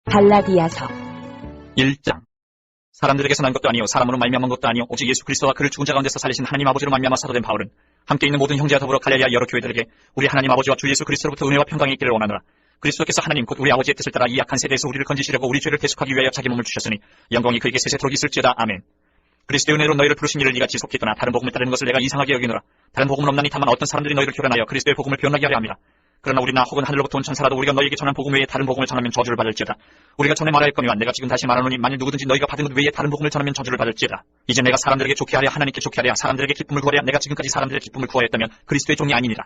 갈라디아서 1장. 사람들에게서 난 것도 아니요 사람으로 말미암은 것도 아니요 오직 예수 그리스도와 그를 죽은 자 가운데서 살리신 하나님 아버지로 말미암아 사도된 바울은 함께 있는 모든 형제와 더불어 갈릴리아 여러 교회들에게 우리 하나님 아버지와 주 예수 그리스도로부터 은혜와 평강이 있기를 원하노라. 그리스도께서 하나님 곧 우리 아버지의 뜻을 따라 이 악한 세대에서 우리를 건지시려고 우리 죄를 대속하기 위하여 자기 몸을 주셨으니 영광이 그에게 세세토록 있을지어다. 아멘. 그리스도의 은혜로 너희를 부르신 이를 네가 지속했거나 다른 복음을 따르는 것을 내가 이상하게 여기노라. 다른 복음은 없나니 다만 어떤 사람들이 너희를 교란하여 그리스도의 복음을 변하게 하려 함이라. 그러나 우리나 혹은 하늘로부터 온 천사라도 우리가 너희에게 전한 복음 외에 다른 복음을 전하면 저주를 받을지어다. 우리가 전에 말하였거니와 내가 지금 다시 말하노니 만일 누구든지 너희가 받은 것 외에 다른 복음을 전하면 저주를 받을지어다. 이제 내가 사람들에게 좋게 하랴 하나님께 좋게 하랴 사람들에게 기쁨을 구하랴 내가 지금까지 사람들의 기쁨을 구하였다면 그리스도의 종이 아니니라.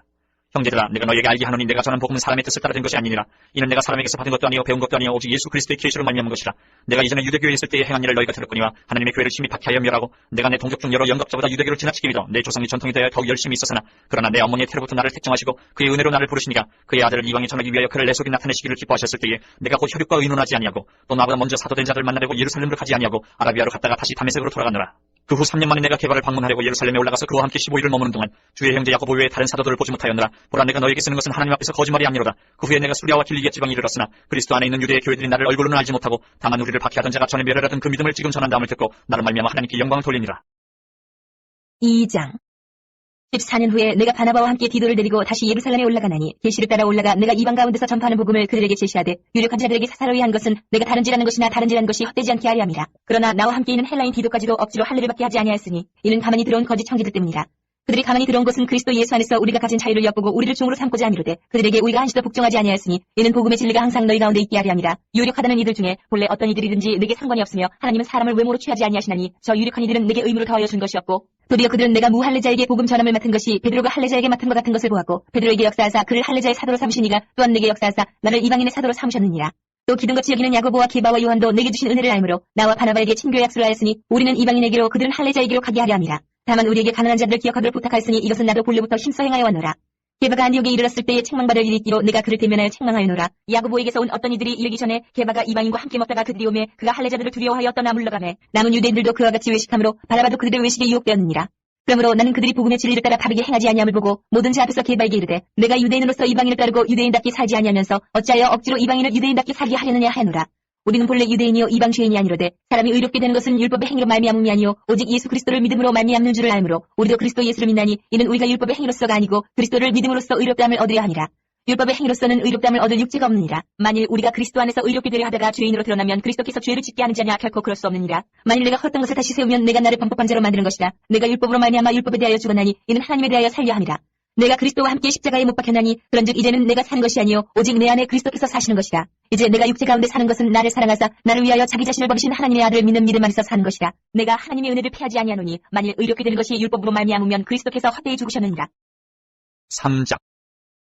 형제들아 내가 너희에게 알게 하노니 내가 전한 복음은 사람의 뜻을 따라 된 것이 아니니라. 이는 내가 사람에게서 받은 것도 아니요 배운 것도 아니요 오직 예수 그리스도의 계시로 말미암은 것이라. 내가 이전에 유대교회에 있을 때에 행한 일을 너희가 들었거니와 하나님의 교회를 심히 박해하여 멸하고 내가 내 동족 중 여러 영겁자보다 유대교를 지나치게 믿어 내 조상의 전통에 대하여 더욱 열심히 있었으나 그러나 내 어머니의 태로부터 나를 택정하시고 그의 은혜로 나를 부르시니까 그의 아들을 이방에 전하기 위하여 그를 내 속에 나타내시기를 기뻐하셨을 때에 내가 곧 혈육과 의논하지 아니하고 또 나보다 먼저 사도된 자들 만나려고 예루살렘으로 가지 아니하고 아라비아로 갔다가 다시 다메섹으로 돌아가느라. 그 후 3년 만에 내가 게바를 방문하려고 예루살렘에 올라가서 그와 함께 15일을 머무는 동안 주의 형제 야고보 외에 다른 사도들을 보지 못하였느라. 보라 내가 너에게 쓰는 것은 하나님 앞에서 거짓말이 아니로다. 그 후에 내가 수리아와 길리기아 지방에 이르렀으나 그리스도 안에 있는 유대의 교회들이 나를 얼굴로는 알지 못하고 다만 우리를 박해하던 자가 전에 멸하던 그 믿음을 지금 전한다음을 듣고 나로 말미암아 하나님께 영광을 돌리니라. 2장 14년 후에 내가 바나바와 함께 디도를 데리고 다시 예루살렘에 올라가나니 계시를 따라 올라가 내가 이방 가운데서 전파하는 복음을 그들에게 제시하되 유력한 자들에게 사사로이 한 것은 내가 다른지라는 것이나 다른지라는 것이 헛되지 않게 하려 함이라. 그러나 나와 함께 있는 헬라인 디도까지도 억지로 할례를 받게 하지 아니하였으니 이는 가만히 들어온 거짓 청지들 때문이라. 그들이 가만히 들어온 것은 그리스도 예수 안에서 우리가 가진 자유를 엿보고 우리를 종으로 삼고자 하미로되 그들에게 우리가 한시도 복종하지 아니하였으니 이는 복음의 진리가 항상 너희 가운데 있게 하려 함이라. 유력하다는 이들 중에 본래 어떤 이들이든지 내게 상관이 없으며 하나님은 사람을 외모로 취하지 아니하시나니 저 유력한 이들은 내게 의무로 더하여 준 것이 없고 도리어 그들은 내가 무할례자에게 복음 전함을 맡은 것이 베드로가 할례자에게 맡은 것 같은 것을 보았고 베드로에게 역사하사 그를 할례자의 사도로 삼으시니가 또한 내게 역사하사 나를 이방인의 사도로 삼으셨느니라. 또 기둥같이 여기는 야고보와 게바와 요한도 내게 주신 은혜를 알므로 나와 바나바에게 친교 약속을 하였으니 우리는 이방인에게로 그들은 할례자에게로 가게 하려 함이라. 다만 우리에게 가난한 자들을 기억하도록 부탁하였으니 이것은 나도 본래부터 힘써 행하여 왔노라. 게바가 안디옥에 이르렀을 때에 책망받을 일이 있기로 내가 그를 대면하여 책망하였노라. 야고보에게서 온 어떤 이들이 이르기 전에 게바가 이방인과 함께 먹다가 그들이 오매 그가 할례자들을 두려워하여 떠나 물러가매 남은 유대인들도 그와 같이 외식함으로 바나바도 그들의 외식에 유혹되었느니라. 그러므로 나는 그들이 복음의 진리를 따라 바르게 행하지 아니함을 보고 모든 자 앞에서 게바에게 이르되 내가 유대인으로서 이방인을 따르고 유대인답게 살지 아니하면서 어찌하여 억지로 이방인을 유대인답게 살게 하려느냐 하노라. 우리는 본래 유대인이요 이방 죄인이 아니로되 사람이 의롭게 되는 것은 율법의 행위로 말미암음이 아니요 오직 예수 그리스도를 믿음으로 말미암는 줄을 알므로 우리도 그리스도 예수를 믿나니 이는 우리가 율법의 행위로서가 아니고 그리스도를 믿음으로써 의롭다함을 얻으려 함이라. 율법의 행위로서는 의롭다함을 얻을 육체가 없느니라. 만일 우리가 그리스도 안에서 의롭게 되려 하다가 죄인으로 드러나면 그리스도께서 죄를 짓게 하는 자냐 결코 그럴 수 없느니라. 만일 내가 헛된 것을 다시 세우면 내가 나를 범법한 자로 만드는 것이다. 내가 율법으로 말미암아 율법에 대하여 죽었나니 이는 하나님에 대하여 살려 함이라. 내가 그리스도와 함께 십자가에 못 박혔나니 그런즉 이제는 내가 사는 것이 아니요 오직 내 안에 그리스도께서 사시는 것이다. 이제 내가 육체 가운데 사는 것은 나를 사랑하사 나를 위하여 자기 자신을 버리신 하나님의 아들을 믿는 믿음 안에서 사는 것이다. 내가 하나님의 은혜를 패하지 아니하노니 만일 의롭게 되는 것이 율법으로 말미암으면 그리스도께서 헛되이 죽으셨느니라. 3장.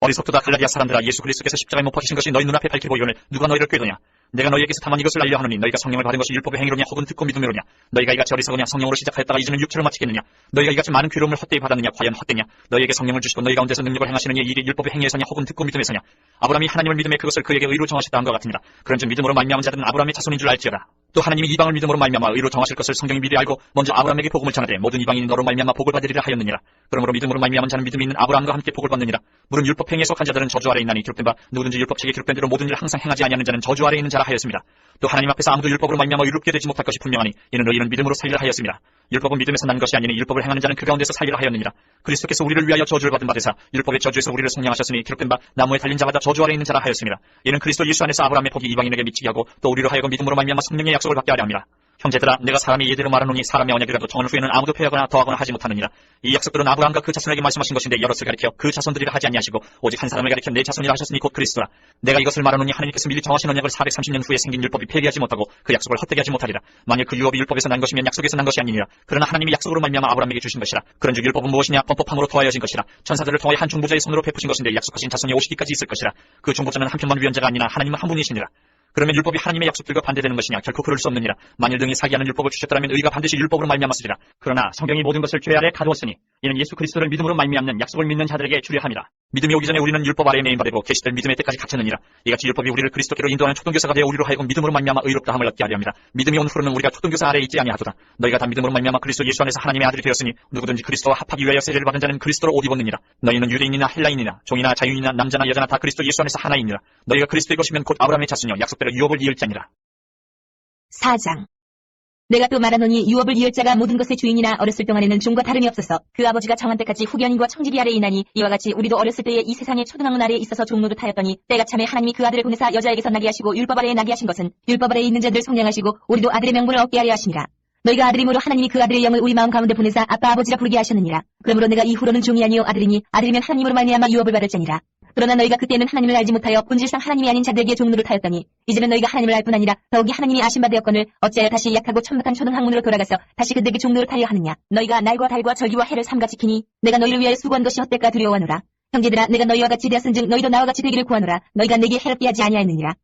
어리석도다 갈라디아 사람들아 예수 그리스도께서 십자가에 못 박히신 것이 너희 눈앞에 밝히 보이오늘 누가 너희를 꾀도냐. 내가 너희에게서 다만 이것을 알려 하노니 너희가 성령을 받은 것이 율법의 행위로냐 혹은 듣고 믿음으로냐. 너희가 이같이 어리석으냐 성령으로 시작하였다가 이제는 육체로 마치겠느냐. 너희가 이같이 많은 괴로움을 헛되이 받았느냐. 과연 헛되냐. 너희에게 성령을 주시고 너희 가운데서 능력을 행하시는 이 일이 율법의 행위에서냐 혹은 듣고 믿음에서냐. 아브라함이 하나님을 믿음에 그것을 그에게 의로 정하셨다 함과 같으니라. 그런즉 믿음으로 말미암은 자들은 아브라함의 자손인 줄 알지어다. 또 하나님이 이방을 믿음으로 말미암아 의로 정하실 것을 성경이 미리 알고 먼저 아브라함에게 복음을 전하되 모든 이방인이 너로 말미암아 복을 받으리라 하였느니라. 그러므로 믿음으로 말미암은 자는 믿음이 있는 아브라함과 함께 복을 받느니라. 물은 율법 행위에 속한 자들은 저주 아래 있나니 기록된 바 누구든지 율법책에 기록된 대로 모든 일을 항상 행하지 아니하는 자는 저주 아래 있는 자라 하였습니다. 또 하나님 앞에서 아무도 율법으로 말미암아 의롭게 되지 못할 것이 분명하니 이는 너희는 믿음으로 살리라 하였습니다. 율법은 믿음에서 난 것이 아니니 율법을 행하는 자는 그 가운데서 살리라 하였느니라. 그리스도께서 우리를 위하여 저주를 받은 바 되사 율법의 저주에서 우리를 속량하셨으니 기록된 바 나무에 달린 자마다 저주 아래 있는 자라 하였습니다. 이는 그리스도 예수 안에서 아브라함의 복이 이방인에게 미치게 하고 또 우리로 하여금 믿음으로 말미암아 성령의 약속을 받게 하려 함이라. 형제들아 내가 사람의 예대로 말하노니 사람의 언약이라도 정한 후에는 아무도 패하거나 더하거나 하지 못하느니라. 이 약속들은 아브라함과 그 자손에게 말씀하신 것인데 여럿을 가리켜 그 자손들이라 하지 아니하시고 오직 한 사람을 가리켜 내 자손이라 하셨으니 곧 그리스도라. 내가 이것을 말하노니 하나님께서 미리 정하신 언약을 430년 후에 생긴 율법이 폐기하지 못하고 그 약속을 헛되게 하지 못하리라. 만일 그 유업이 율법에서 난 것이면 약속에서 난 것이 아니니라. 그러나 하나님이 약속으로 말미암아 아브라함에게 주신 것이라. 그런즉 율법은 무엇이냐. 범법함으로 더하여진 것이라. 천사들을 통하여 한 중보자의 손으로 베푸신 것인데 약속하신 자손이 오시기까지 있을 것이라. 그 중보자는 한편만 위원자가 아니나 하나님은 한 분이시니라. 그러면 율법이 하나님의 약속들과 반대되는 것이냐. 결코 그럴 수 없느니라. 만일 등이 사기하는 율법을 주셨더라면 의가 반드시 율법으로 말미암았으리라. 그러나 성경이 모든 것을 죄 아래 가두었으니 이는 예수 그리스도를 믿음으로 말미암는 약속을 믿는 자들에게 주려 함이라. 믿음이 오기 전에 우리는 율법 아래에 매인받고 계시될 믿음의 때까지 갇혔느니라. 이같이 율법이 우리를 그리스도께로 인도하는 초등교사가 되어 우리로 하여금 믿음으로 말미암아 의롭다함을 얻게 하려 함이라. 믿음이 온 후로는 우리가 초등교사 아래에 있지 아니하도다. 너희가 다 믿음으로 말미암아 그리스도 예수 안에서 하나님의 아들이 되었으니 누구든지 그리스도와 합하기 위하여 세례를 받은 자는 그리스도로 옷 입었느니라. 너희는 유대인이나 헬라인이나 종이나 자유인이나 남자나 여자나 다 그리스도 예수 안에서 하나이니라. 너희가 그리스도의 것이면 곧 아브라함의 자손이요 약속된 6배로 유업을 이을 자니라. 4장. 내가 또 말하노니 유업을 이을 자가 모든 것의 주인이나 어렸을 동안에는 종과 다름이 없어서 그 아버지가 정한 때까지 후견인과 청지기 아래에 있나니 이와 같이 우리도 어렸을 때에 이 세상의 초등학문 아래에 있어서 종노릇 하였더니 때가 참에 하나님이 그 아들을 보내사 여자에게서 나게 하시고 율법 아래에 나게 하신 것은 율법 아래에 있는 자들을 속량하시고 우리도 아들의 명분을 얻게 하려 하시니라. 너희가 아들임으로 하나님이 그 아들의 영을 우리 마음 가운데 보내사 아빠 아버지라 부르게 하셨느니라. 그러므로 내가 이후로는 종이 아니요 아들이니 아들이면 하나님으로 말미암아 유업을 받을 자니라. 그러나 너희가 그때는 하나님을 알지 못하여 본질상 하나님이 아닌 자들에게 종노릇 하였더니 이제는 너희가 하나님을 알 뿐 아니라 더욱이 하나님이 아신 바 되었거늘 어찌하여 다시 약하고 천박한 초등학문으로 돌아가서 다시 그들에게 종노릇 하려 하느냐. 너희가 날과 달과 절기와 해를 삼가 지키니 내가 너희를 위하여 수고한 것이 헛될까 두려워하노라. 형제들아 내가 너희와 같이 되었은즉 너희도 나와 같이 되기를 구하노라. 너희가 내게 해롭게 하지 아니하였느니라.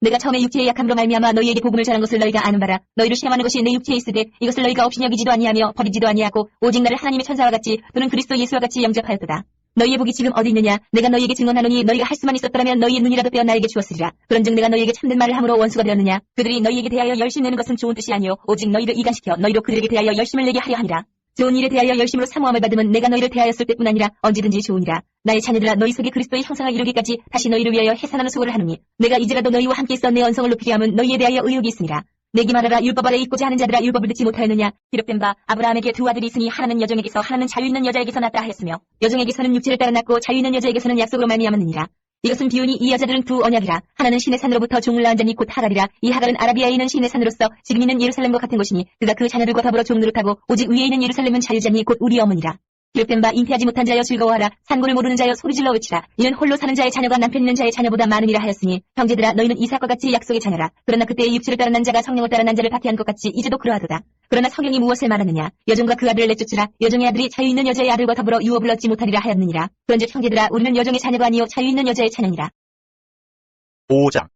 내가 처음에 육체의 약함으로 말미암아 너희에게 복음을 전한 것을 너희가 아는 바라. 너희를 시험하는 것이 내 육체에 있으되 이것을 너희가 없이 여기지도 아니하며 버리지도 아니하고 오직 나를 하나님의 천사와 같이 또는 그리스도 예수와 같이 영접하였도다. 너희의 복이 지금 어디 있느냐. 내가 너희에게 증언하노니 너희가 할 수만 있었더라면 너희의 눈이라도 떼어 나에게 주었으리라. 그런즉 내가 너희에게 참된 말을 함으로 원수가 되었느냐. 그들이 너희에게 대하여 열심 내는 것은 좋은 뜻이 아니요 오직 너희를 이간시켜 너희로 그들에게 대하여 열심을 내게 하려 함이라. 좋은 일에 대하여 열심으로 사모함을 받으면 내가 너희를 대하였을 때뿐 아니라 언제든지 좋으니라. 나의 자녀들아 너희 속에 그리스도의 형상을 이루기까지 다시 너희를 위하여 해산하는 수고를 하노니 내가 이제라도 너희와 함께 있어 내 언성을 높이게 함은 너희에 대하여 의욕이 있으니라. 내게 말하라. 율법 아래 있고자 하는 자들아 율법을 듣지 못하였느냐. 기록된 바 아브라함에게 두 아들이 있으니 하나는 여종에게서 하나는 자유 있는 여자에게서 났다 하였으며 여종에게서는 육체를 따라 났고 자유 있는 여자에게서는 약속으로 말미암았느니라. 이것은 비유니 이 여자들은 두 언약이라. 하나는 신의 산으로부터 종을 낳은 자니 곧 하갈이라. 이 하갈은 아라비아에 있는 신의 산으로서 지금 있는 예루살렘과 같은 곳이니 그가 그 자녀들과 더불어 종노릇하고 오직 위에 있는 예루살렘은 자유자니 곧 우리 어머니라. 기록된 바 잉태하지 못한 자여 즐거워하라. 산고를 모르는 자여 소리질러 외치라. 이는 홀로 사는 자의 자녀가 남편 있는 자의 자녀보다 많으니라 하였으니 형제들아 너희는 이삭과 같이 약속의 자녀라. 그러나 그때의 육체를 따라 난 자가 성령을 따라 난 자를 박해한 것 같이 이제도 그러하도다. 그러나 성령이 무엇을 말하느냐. 여종과 그 아들을 내쫓으라. 여종의 아들이 자유 있는 여자의 아들과 더불어 유업을 얻지 못하리라 하였느니라. 그런즉 형제들아 우리는 여종의 자녀가 아니요 자유 있는 여자의 자녀니라. 5장.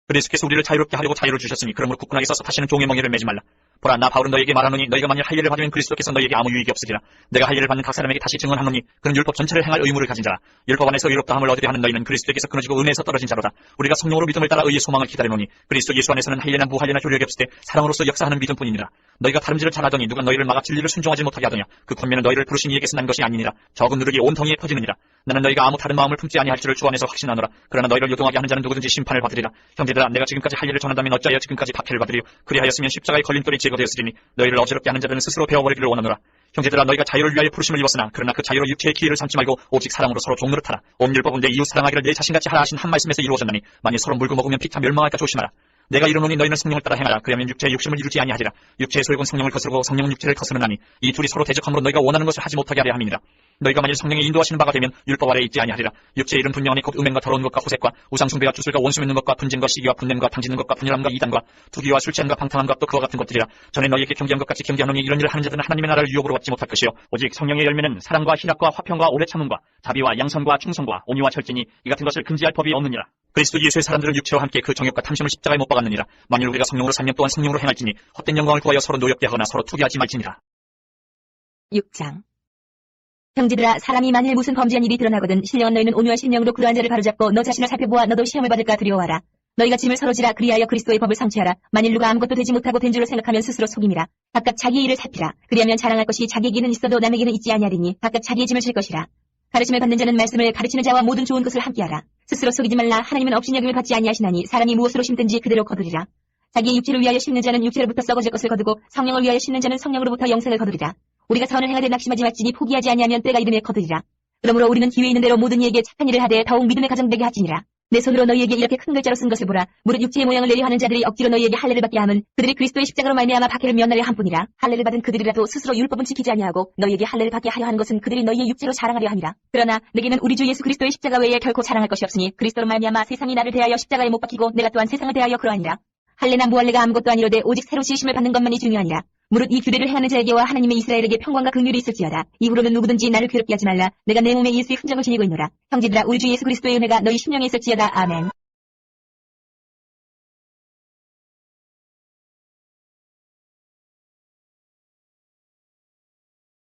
그리스도께서 우리를 자유롭게 하려고 자유를 주셨으니 그러므로 굳건하게 서서 다시는 종의 멍에를 매지 말라. 보라 나 바울은 너에게 말하노니 너희가 만일 할례를 받으면 그리스도께서 너희에게 아무 유익이 없으리라. 내가 할례를 받는 각 사람에게 다시 증언하노니 그는 율법 전체를 행할 의무를 가진 자라. 율법 안에서 의롭다함을 얻으려 하는 너희는 그리스도께서 끊어지고 은혜에서 떨어진 자로다. 우리가 성령으로 믿음을 따라 의의 소망을 기다리노니 그리스도 예수 안에서는 할례나 무할례나 효력이 없을 때 사랑으로서 역사하는 믿음뿐이니라. 너희가 다름질을 잘하더니 누가 너희를 막아 진리를 순종하지 못하게 하더냐. 그 권면은 너희를 부르신 이에게서 난 것이 아니니라. 적은 누룩이 온 덩이에 퍼지느니라. 나는 너희가 아무 다른 마음을 품지 아니할 줄을 주 안에서 확신하노라. 그러나 너희를 요동하게 하는 자는 누구든지 심판을 받으리라. 형제들아 내가 지금까지 할례를 전한다면 어찌하여 지금까지 박해를 받으리요. 그리하였으면 십자가의 걸림돌이 제거되었으리니 너희를 어지럽게 하는 자들은 스스로 베어버리기를 원하노라. 형제들아 너희가 자유를 위하여 부르심을 입었으나 그러나 그 자유로 육체의 기회를 삼지 말고 오직 사랑으로 서로 종노릇하라. 온 율법은 내 이웃 사랑하기를 내 자신같이 하라 하신 한 말씀에서 이루어졌나니 만일 서로 물고 먹으면 피타 멸망할까 조심하라. 내가 이르노니 너희는 성령을 따라 행하라. 그러면 육체의 욕심을 이루지 아니하리라. 육체의 소욕은 성령을 거스르고 성령은 육체를 거스르나니 이 둘이 서로 대적함으로 너희가 원하는 것을 하지 못하게 하려 함이니라. 너희가 만일 성령이 인도하시는 바가 되면 율법 아래 있지 아니하리라. 육체의 일은 분명하니 곧 음행과 더러운 것과 호색과 우상숭배와 주술과 원수 맺는 것과 분쟁과 시기와 분냄과 당짓는 것과 분열함과 이단과 투기와 술 취함과 방탕함과 또 그와 같은 것들이라. 전에 너희에게 경계한 것 같이 경계하노니 이런 일을 하는 자들은 하나님의 나라를 유업으로 받지 못할 것이요 오직 성령의 열매는 사랑과 희락과 화평과 오래 참음과 자비와 양선과 충성과 온유와 절제니 이 같은 것을 금지할 법이 없느니라. 그리스도 예수의 사람들은 육체와 함께 그 정욕과 탐심을 십자가에 못 박았느니라. 만일 우리가 성령으로 살면 또한 성령으로 행할지니 헛된 영광을 구하여 서로 노엽게 하거나 서로 투기하지 말지니라. 6장. 형제들아 사람이 만일 무슨 범죄한 일이 드러나거든 신령한 너희는 온유한 심령으로 그러한 자를 바로잡고 너 자신을 살펴보아 너도 시험을 받을까 두려워하라. 너희가 짐을 서로 지라. 그리하여 그리스도의 법을 성취하라. 만일 누가 아무것도 되지 못하고 된 줄로 생각하면 스스로 속임이라. 각각 자기의 일을 살피라. 그리하면 자랑할 것이 자기에게는 있어도 남에게는 있지 아니하리니 각각 자기의 짐을 질 것이라. 가르침을 받는 자는 말씀을 가르치는 자와 모든 좋은 것을 함께하라. 스스로 속이지 말라. 하나님은 업신여김을 받지 아니하시나니 사람이 무엇으로 심든지 그대로 거두리라. 자기의 육체를 위하여 심는 자는 육체로부터 썩어질 것을 거두고 성령을 위하여 심는 자는 성령으로부터 영생을 거두리라. 우리가 선을 행하되 낙심하지 말지니 포기하지 아니하면 때가 이르매 거두리라. 그러므로 우리는 기회 있는 대로 모든 이에게 착한 일을 하되 더욱 믿음에 가정되게 하지니라. 내 손으로 너희에게 이렇게 큰 글자로 쓴 것을 보라. 무릇 육체의 모양을 내려 하는 자들이 억지로 너희에게 할례를 받게 함은 그들이 그리스도의 십자가로 말미암아 박해를 면하려 함뿐이라. 할례를 받은 그들이라도 스스로 율법은 지키지 아니하고 너희에게 할례를 받게 하려 하는 것은 그들이 너희의 육체로 자랑하려 함이라. 그러나 내게는 우리 주 예수 그리스도의 십자가 외에 결코 자랑할 것이 없으니 그리스도로 말미암아 세상이 나를 대하여 십자가에 못 박히고 내가 또한 세상을 대하여 그러하니라. 할례나 무할례가 아무것도 아니로되 오직 새로 지으심을 받는 것만이 중요하니라. 무릇 이 규례를 행하는 자에게와 하나님의 이스라엘에게 평강과 긍휼이 있을지어다. 이후로는 누구든지 나를 괴롭게 하지 말라. 내가 내 몸에 예수의 흔적을 지니고 있노라. 형제들아 우리 주 예수 그리스도의 은혜가 너희 심령에 있을지어다. 아멘.